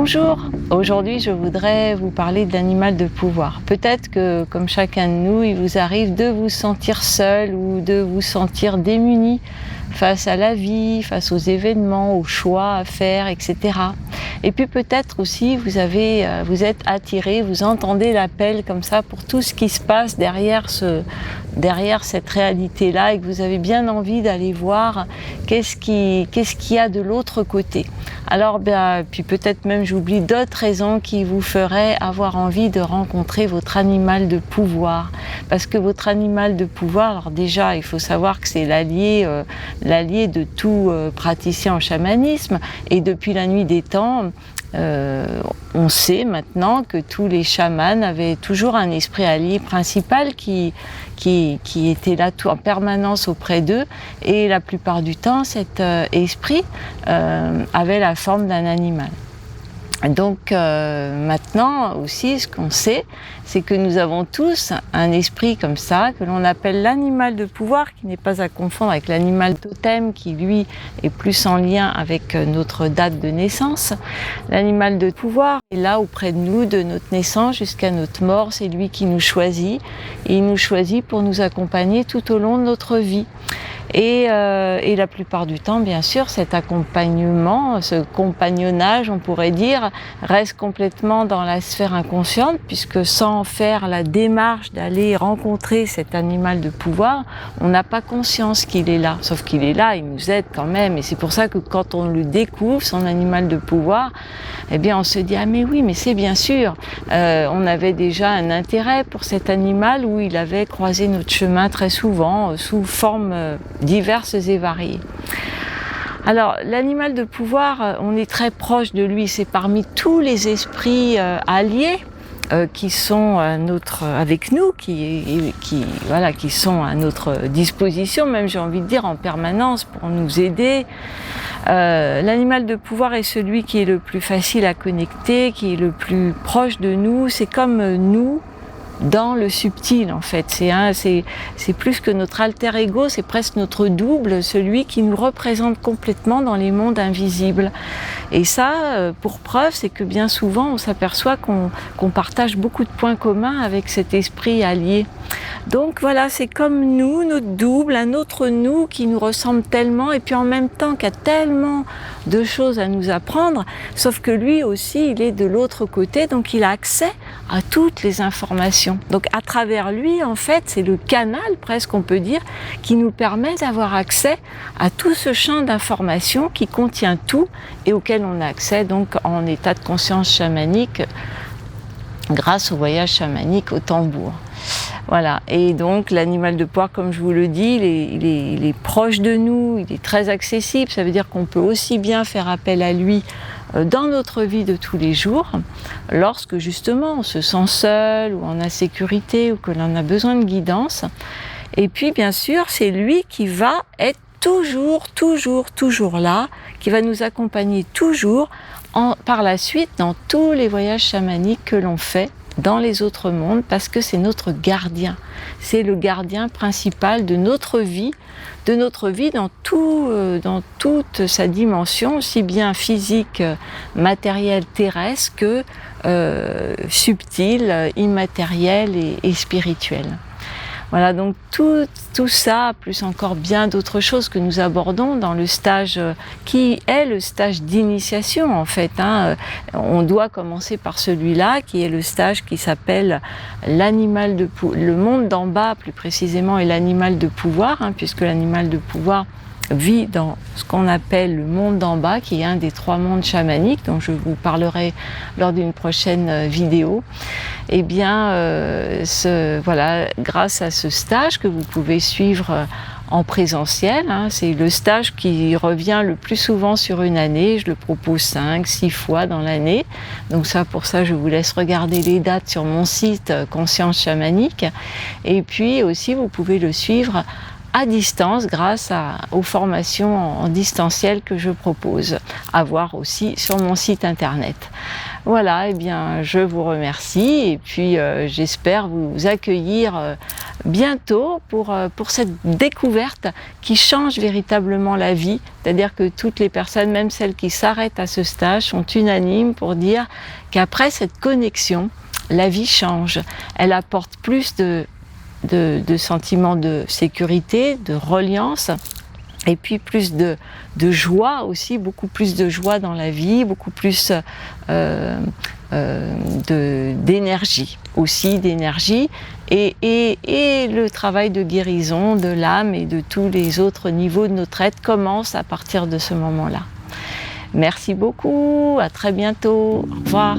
Bonjour, aujourd'hui je voudrais vous parler de l'animal de pouvoir. Peut-être que comme chacun de nous, il vous arrive de vous sentir seul ou de vous sentir démuni face à la vie, face aux événements, aux choix à faire, etc. Et puis peut-être aussi vous êtes attiré, vous entendez l'appel comme ça pour tout ce qui se passe derrière cette réalité-là et que vous avez bien envie d'aller voir qu'est-ce qu'il y a de l'autre côté. Alors, puis peut-être même j'oublie d'autres raisons qui vous feraient avoir envie de rencontrer votre animal de pouvoir. Parce que votre animal de pouvoir, alors déjà, il faut savoir que c'est l'allié de tout praticien en chamanisme. Et depuis la nuit des temps, on sait maintenant que tous les chamans avaient toujours un esprit allié principal qui était là en permanence auprès d'eux, et la plupart du temps cet esprit avait la forme d'un animal. Donc maintenant aussi, ce qu'on sait, c'est que nous avons tous un esprit comme ça, que l'on appelle l'animal de pouvoir, qui n'est pas à confondre avec l'animal totem, qui lui est plus en lien avec notre date de naissance. L'animal de pouvoir est là auprès de nous, de notre naissance jusqu'à notre mort, c'est lui qui nous choisit, et il nous choisit pour nous accompagner tout au long de notre vie. Et la plupart du temps, bien sûr, cet accompagnement, ce compagnonnage, on pourrait dire, reste complètement dans la sphère inconsciente, puisque sans faire la démarche d'aller rencontrer cet animal de pouvoir, on n'a pas conscience qu'il est là. Sauf qu'il est là, il nous aide quand même. Et c'est pour ça que quand on le découvre, son animal de pouvoir, eh bien on se dit « Ah mais oui, mais c'est bien sûr !» On avait déjà un intérêt pour cet animal où il avait croisé notre chemin très souvent, sous forme diverses et variées. Alors, l'animal de pouvoir, on est très proche de lui, c'est parmi tous les esprits alliés qui sont avec nous, qui sont à notre disposition, même j'ai envie de dire en permanence pour nous aider. L'animal de pouvoir est celui qui est le plus facile à connecter, qui est le plus proche de nous, c'est comme nous, dans le subtil en fait, c'est plus que notre alter ego, c'est presque notre double, celui qui nous représente complètement dans les mondes invisibles. Et ça, pour preuve, c'est que bien souvent on s'aperçoit qu'on partage beaucoup de points communs avec cet esprit allié. Donc voilà, c'est comme nous, notre double, un autre nous qui nous ressemble tellement et puis en même temps qui a tellement de choses à nous apprendre, sauf que lui aussi, il est de l'autre côté, donc il a accès à toutes les informations. Donc à travers lui, en fait, c'est le canal, presque on peut dire, qui nous permet d'avoir accès à tout ce champ d'informations qui contient tout et auquel on a accès donc en état de conscience chamanique grâce au voyage chamanique au tambour. Voilà, et donc l'animal de pouvoir, comme je vous le dis, il est proche de nous, il est très accessible, ça veut dire qu'on peut aussi bien faire appel à lui dans notre vie de tous les jours, lorsque justement on se sent seul ou en insécurité ou que l'on a besoin de guidance. Et puis bien sûr, c'est lui qui va être toujours là, qui va nous accompagner toujours par la suite dans tous les voyages chamaniques que l'on fait dans les autres mondes, parce que c'est notre gardien. C'est le gardien principal de notre vie dans toute sa dimension, aussi bien physique, matérielle, terrestre que subtile, immatérielle et spirituelle. Voilà, donc tout ça, plus encore bien d'autres choses que nous abordons dans le stage qui est le stage d'initiation en fait. On doit commencer par celui-là, qui est le stage qui s'appelle le monde d'en bas, plus précisément, est l'animal de pouvoir, puisque l'animal de pouvoir vit dans ce qu'on appelle le monde d'en bas, qui est un des 3 mondes chamaniques, dont je vous parlerai lors d'une prochaine vidéo. Eh bien, grâce à ce stage que vous pouvez suivre en présentiel, c'est le stage qui revient le plus souvent sur une année, je le propose 5-6 fois dans l'année, donc pour ça je vous laisse regarder les dates sur mon site Conscience Chamanique, et puis aussi vous pouvez le suivre à distance grâce aux formations en distanciel que je propose, à voir aussi sur mon site internet. Voilà, eh bien, je vous remercie et puis j'espère vous accueillir bientôt pour cette découverte qui change véritablement la vie. C'est-à-dire que toutes les personnes, même celles qui s'arrêtent à ce stage, sont unanimes pour dire qu'après cette connexion, la vie change. Elle apporte plus de sentiments de sécurité, de reliance, et puis plus de joie aussi, beaucoup plus de joie dans la vie, beaucoup plus d'énergie aussi, et le travail de guérison de l'âme et de tous les autres niveaux de notre être commence à partir de ce moment-là. Merci beaucoup, à très bientôt, au revoir.